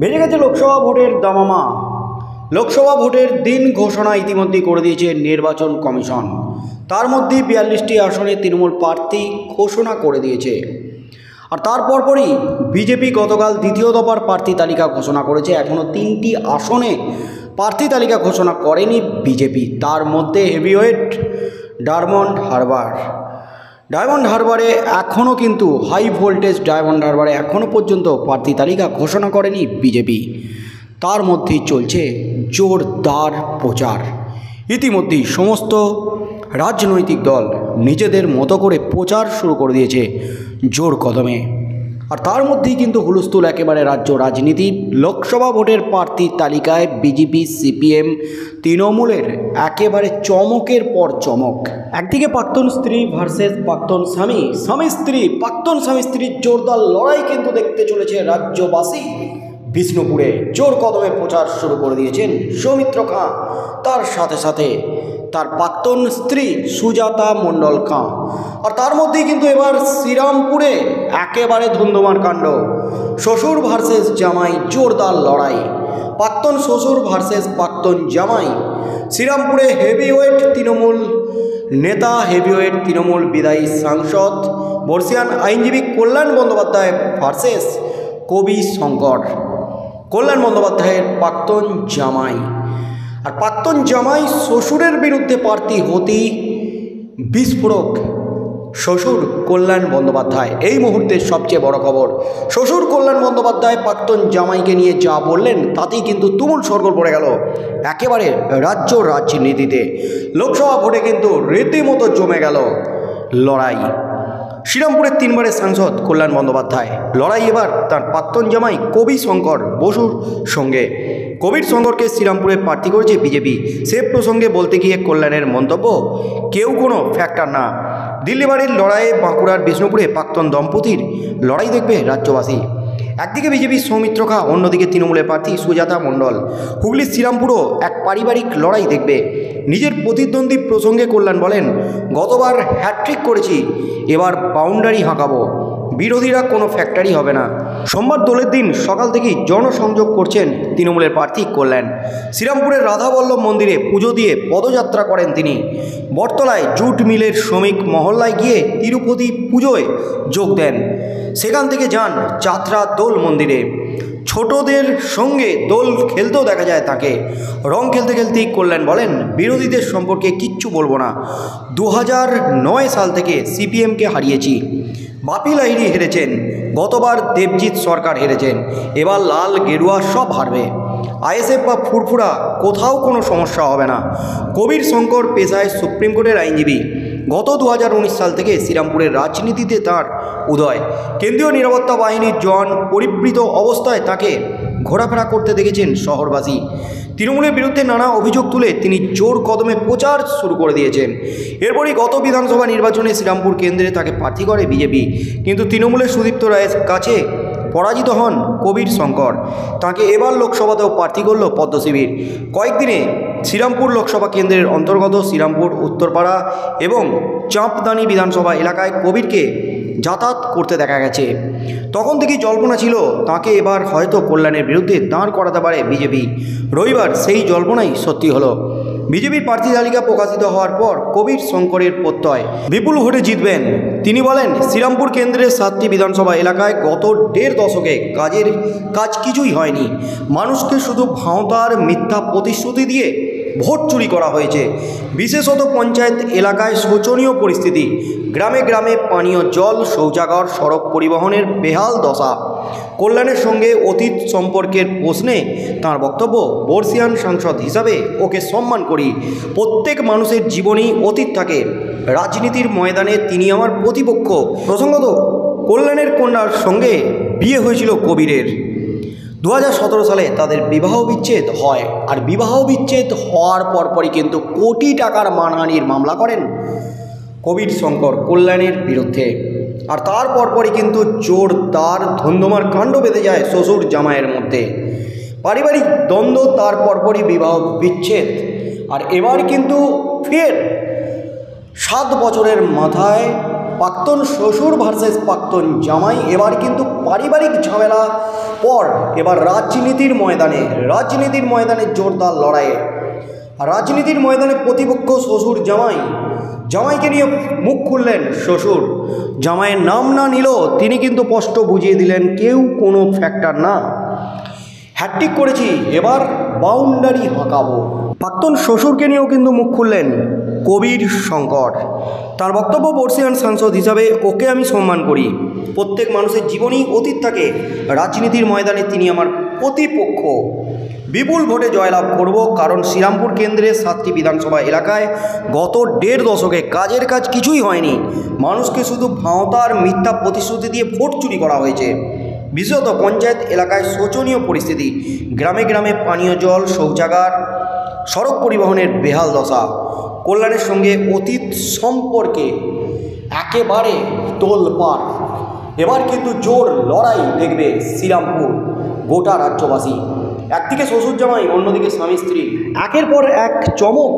বেড়ে গেছে লোকসভা ভোটের দামামা। লোকসভা ভোটের দিন ঘোষণা ইতিমধ্যেই করে দিয়েছে নির্বাচন কমিশন। তার মধ্যে 42টি আসনে তৃণমূল প্রার্থী ঘোষণা করে দিয়েছে। আর তার পরপরই বিজেপি গতকাল দ্বিতীয় দফার প্রার্থী তালিকা ঘোষণা করেছে। এখনও 3টি আসনে প্রার্থী তালিকা ঘোষণা করেনি বিজেপি। তার মধ্যে হেভিওয়েট ডায়মন্ড হারবারে এখনও কিন্তু হাই ভোল্টেজ ডায়মন্ড হারবারে এখনও পর্যন্ত প্রার্থী তালিকা ঘোষণা করেনি বিজেপি। তার মধ্যেই চলছে জোরদার প্রচার। ইতিমধ্যেই সমস্ত রাজনৈতিক দল নিজেদের মতো করে প্রচার শুরু করে দিয়েছে জোর কদমে। আর তার মধ্যেই কিন্তু হুলস্থুল একেবারে রাজ্য রাজনীতি। লোকসভা ভোটের প্রার্থী তালিকায় বিজেপি, সিপিএম, তৃণমূলের একেবারে চমকের পর চমক। একদিকে প্রাক্তন স্ত্রী ভার্সেস প্রাক্তন স্বামী, প্রাক্তন স্বামী স্ত্রীর জোরদার লড়াই কিন্তু দেখতে চলেছে রাজ্যবাসী। বিষ্ণুপুরে জোর কদমে প্রচার শুরু করে দিয়েছেন সৌমিত্র খাঁ, তার সাথে সাথে তার প্রাক্তন স্ত্রী সুজাতা মণ্ডল খাঁ। আর তার মধ্যেই কিন্তু এবার শ্রীরামপুরে একেবারে ধুন্ধুমার কাণ্ড। শ্বশুর ভার্সেস জামাই জোরদার লড়াই। প্রাক্তন শ্বশুর ভার্সেস প্রাক্তন জামাই। শ্রীরামপুরে হেভিওয়েট তৃণমূল নেতা, হেভিওয়েট তৃণমূল বিদায়ী সাংসদ বর্ষিয়ান আইনজীবী কল্যাণ বন্দ্যোপাধ্যায় ভার্সেস কবি শঙ্কর। কল্যাণ বন্দ্যোপাধ্যায়ের প্রাক্তন জামাই। আর প্রাক্তন জামাই শ্বশুরের বিরুদ্ধে প্রার্থী হতেই বিস্ফোরক শ্বশুর কল্যাণ বন্দ্যোপাধ্যায়। এই মুহূর্তের সবচেয়ে বড় খবর, শ্বশুর কল্যাণ বন্দ্যোপাধ্যায় প্রাক্তন জামাইকে নিয়ে যা বললেন তাতেই কিন্তু তুমুল শোরগোল পড়ে গেল একেবারে রাজ্য রাজনীতিতে। লোকসভা ভোটে কিন্তু রীতিমতো জমে গেল লড়াই। শ্রীরামপুরের 3বারের সাংসদ কল্যাণ বন্দ্যোপাধ্যায় লড়াই এবার তার প্রাক্তন জামাই কবি শঙ্কর বসুর সঙ্গে। কবির শঙ্করকে শ্রীরামপুরে প্রার্থী করেছে বিজেপি। সে প্রসঙ্গে বলতে গিয়ে কল্যাণের মন্তব্য, কেউ কোনো ফ্যাক্টর না। দিল্লি বাড়ির লড়াইয়ে বাঁকুড়ার বিষ্ণুপুরে প্রাক্তন দম্পতির লড়াই দেখবে রাজ্যবাসী। একদিকে বিজেপির সৌমিত্র খাঁ, অন্যদিকে তৃণমূলের প্রার্থী সুজাতা মণ্ডল। হুগলির শ্রীরামপুরও এক পারিবারিক লড়াই দেখবে। নিজের প্রতিদ্বন্দ্বী প্রসঙ্গে কল্যাণ বলেন, গতবার হ্যাট্রিক করেছি, এবার বাউন্ডারি হাঁকাবো। বিরোধীরা কোনো ফ্যাক্টরি হবে না। সোমবার দোলের দিন সকাল থেকেই জনসংযোগ করছেন তৃণমূলের প্রার্থী কল্যাণ। শ্রীরামপুরের রাধাবল্লভ মন্দিরে পুজো দিয়ে পদযাত্রা করেন তিনি। বটতলায় জুট মিলের শ্রমিক মহল্লায় গিয়ে তিরুপতি পুজোয় যোগ দেন। সেখান থেকে যান যাত্রা দোল মন্দিরে। ছোটদের সঙ্গে দোল খেলতেও দেখা যায় তাকে। রং খেলতে খেলতেই কল্যাণ বলেন, বিরোধীদের সম্পর্কে কিচ্ছু বলবো না। 2009 সাল থেকে সিপিএমকে হারিয়েছি। বাপি লাহিড়ী হেরেছেন, গতবার দেবজিৎ সরকার হেরেছেন, এবার লাল গেরুয়া সব হারবে। আইএসএফ বা ফুরফুরা কোথাও কোনো সমস্যা হবে না। কবির শঙ্কর পেশায় সুপ্রিম কোর্টের আইনজীবী। গত 2019 সাল থেকে শ্রীরামপুরের রাজনীতিতে তার উদয়। কেন্দ্রীয় নিরাপত্তা বাহিনীর জওয়ান পরিবৃত অবস্থায় তাকে ঘোরাফেরা করতে দেখেছেন শহরবাসী। তৃণমূলের বিরুদ্ধে নানা অভিযোগ তুলে তিনি জোর কদমে প্রচার শুরু করে দিয়েছেন। এরপরই গত বিধানসভা নির্বাচনে শ্রীরামপুর কেন্দ্রে তাকে প্রার্থী করে বিজেপি, কিন্তু তৃণমূলের সুদীপ্ত রায়ের কাছে পরাজিত হন কবির শঙ্কর। তাকে এবার লোকসভাতেও প্রার্থী করল পদ্ম শিবির। কয়েকদিনে শ্রীরামপুর লোকসভা কেন্দ্রের অন্তর্গত শ্রীরামপুর, উত্তরপাড়া এবং চাঁপদানি বিধানসভা এলাকায় কবিরকে যাতায়াত করতে দেখা গেছে। তখন থেকেই জল্পনা ছিল তাকে এবার হয়তো কল্যাণের বিরুদ্ধে দাঁড় করাতে পারে বিজেপি। রবিবার সেই জল্পনাই সত্যি হলো। বিজেপির প্রার্থী তালিকা প্রকাশিত হওয়ার পর কবির শঙ্করের প্রত্যয়, বিপুল ভোটে জিতবেন। তিনি বলেন, শ্রীরামপুর কেন্দ্রের 7টি বিধানসভা এলাকায় গত 1.5 দশকে কাজ কিছুই হয়নি। মানুষকে শুধু ভাঁওতার মিথ্যা প্রতিশ্রুতি দিয়ে ভোট চুরি করা হয়েছে। বিশেষত পঞ্চায়েত এলাকায় শোচনীয় পরিস্থিতি। গ্রামে গ্রামে পানীয় জল, শৌচাগার, সড়ক পরিবহনের বেহাল দশা। কল্যাণের সঙ্গে অতীত সম্পর্কের প্রশ্নে তাঁর বক্তব্য, বর্ষিয়ান সাংসদ হিসাবে ওকে সম্মান করি। প্রত্যেক মানুষের জীবনেই অতীত থাকে। রাজনীতির ময়দানে তিনি আমার প্রতিপক্ষ। প্রসঙ্গত, কল্যাণের কন্যার সঙ্গে বিয়ে হয়েছিল কবিরের। 2017 সালে তাদের বিবাহ বিচ্ছেদ হয়। আর বিবাহ বিচ্ছেদ হওয়ার পরপরই কিন্তু কোটি টাকার মানহানির মামলা করেন কবির শঙ্কর কল্যাণের বিরুদ্ধে। আর তার পরপরই কিন্তু জোরদার ধুন্ধুমার কাণ্ড বেঁধে যায় শ্বশুর জামাইয়ের মধ্যে। পারিবারিক দ্বন্দ্ব, তার পরপরই বিবাহ বিচ্ছেদ। আর এবার কিন্তু ফের 7 বছরের মাথায় প্রাক্তন শ্বশুর ভার্সেস প্রাক্তন জামাই। এবার কিন্তু পারিবারিক ঝামেলা পর এবার রাজনীতির ময়দানে জোরদার লড়াইয়ে। রাজনীতির ময়দানে প্রতিপক্ষ শ্বশুর জামাই। জামাইকে নিয়ে মুখ খুললেন শ্বশুর। জামাইয়ের নাম না নিলেও তিনি কিন্তু স্পষ্ট বুঝিয়ে দিলেন কেউ কোনো ফ্যাক্টর না, হ্যাট্রিক করেছি, এবার বাউন্ডারি হাঁকাবো। প্রাক্তন শ্বশুরকে নিয়েও কিন্তু মুখ খুললেন কবির শঙ্কর। তার বক্তব্য, বর্ষিয়ান সাংসদ হিসাবে ওকে আমি সম্মান করি। প্রত্যেক মানুষের জীবনেই অতীত থাকে, রাজনীতির ময়দানে তিনি আমার প্রতিপক্ষ। বিপুল ভোটে জয়লাভ করব, কারণ শ্রীরামপুর কেন্দ্রের 7টি বিধানসভা এলাকায় গত 1.5 দশকে কাজের কাজ কিছুই হয়নি। মানুষকে শুধু ভাঁওতার মিথ্যা প্রতিশ্রুতি দিয়ে ভোট চুরি করা হয়েছে। বিশেষত পঞ্চায়েত এলাকায় শোচনীয় পরিস্থিতি, গ্রামে গ্রামে পানীয় জল, শৌচাগার, সড়ক পরিবহনের বেহাল দশা। কল্যাণের সঙ্গে অতীত সম্পর্কে একেবারে তোলপাড়। এবার কিন্তু জোর লড়াই দেখবে শ্রীরামপুর গোটা রাজ্যবাসী। একদিকে শ্বশুর জামাই, অন্যদিকে স্বামী স্ত্রী। একের পর এক চমক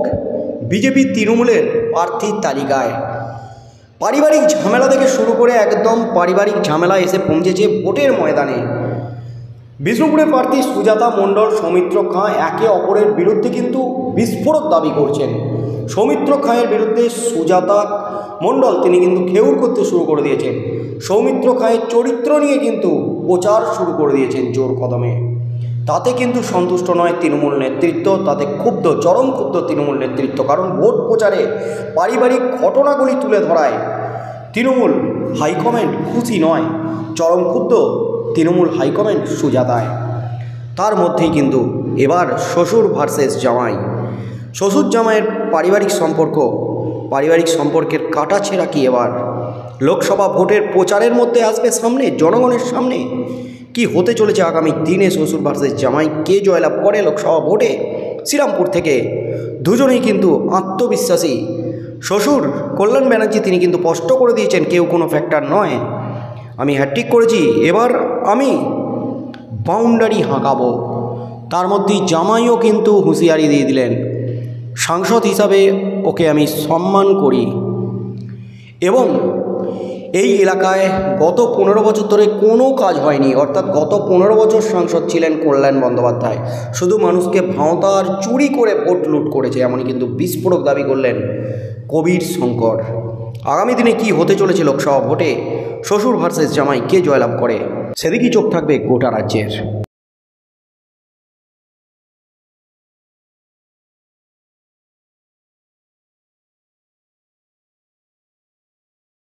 বিজেপি তৃণমূলের প্রার্থীর তালিকায়। পারিবারিক ঝামেলা থেকে শুরু করে একদম পারিবারিক ঝামেলা এসে পৌঁছেছে ভোটের ময়দানে। বিষ্ণুপুরের প্রার্থী সুজাতা মণ্ডল, সৌমিত্র খাঁ একে অপরের বিরুদ্ধে কিন্তু বিস্ফোরক দাবি করছেন। সৌমিত্র খাঁয়ের বিরুদ্ধে সুজাতা মণ্ডল তিনি কিন্তু খেউর করতে শুরু করে দিয়েছেন। সৌমিত্র খাঁয়ের চরিত্র নিয়ে কিন্তু প্রচার শুরু করে দিয়েছেন জোর কদমে। তাতে কিন্তু সন্তুষ্ট নয় তৃণমূল নেতৃত্ব, তাতে ক্ষুব্ধ, চরম ক্ষুব্ধ তৃণমূল নেতৃত্ব। কারণ ভোট প্রচারে পারিবারিক ঘটনাগুলি তুলে ধরায় তৃণমূল হাইকম্যান্ড খুশি নয়, চরম ক্ষুব্ধ তৃণমূল হাইকম্যান্ড সুজাতায়। তার মধ্যেই কিন্তু এবার শ্বশুর ভার্সেস জামাই। শ্বশুর জামাইয়ের পারিবারিক সম্পর্কের কাটাছেঁড়া কি এবার লোকসভা ভোটের প্রচারের মধ্যে আসবে সামনে, জনগণের সামনে। কি হতে চলেছে আগামী দিনে শ্বশুর ভার্সেস জামাই, কে জয়লাভ করে লোকসভা ভোটে শ্রীরামপুর থেকে? দুজনেই কিন্তু আত্মবিশ্বাসী। শ্বশুর কল্যাণ ব্যানার্জি তিনি কিন্তু স্পষ্ট করে দিয়েছেন কেউ কোনো ফ্যাক্টর নয়, আমি হ্যাট্রিক করেছি, এবার আমি বাউন্ডারি হাঁকাবো। তার মধ্যেই জামাইও কিন্তু হুঁশিয়ারি দিয়ে দিলেন, সাংসদ হিসাবে ওকে আমি সম্মান করি এবং এই এলাকায় গত 15 বছর ধরে কোনো কাজ হয়নি। অর্থাৎ গত 15 বছর সাংসদ ছিলেন কল্যাণ বন্দ্যোপাধ্যায়, শুধু মানুষকে ভাঁওতার চুরি করে ভোট লুট করেছে, এমনই কিন্তু বিস্ফোরক দাবি করলেন কবির শঙ্কর। আগামী দিনে কি হতে চলেছে লোকসভা ভোটে, শ্বশুর ভার্সেস জামাই কে জয়লাভ করে, সেদিকেই চোখ থাকবে গোটা রাজ্যের।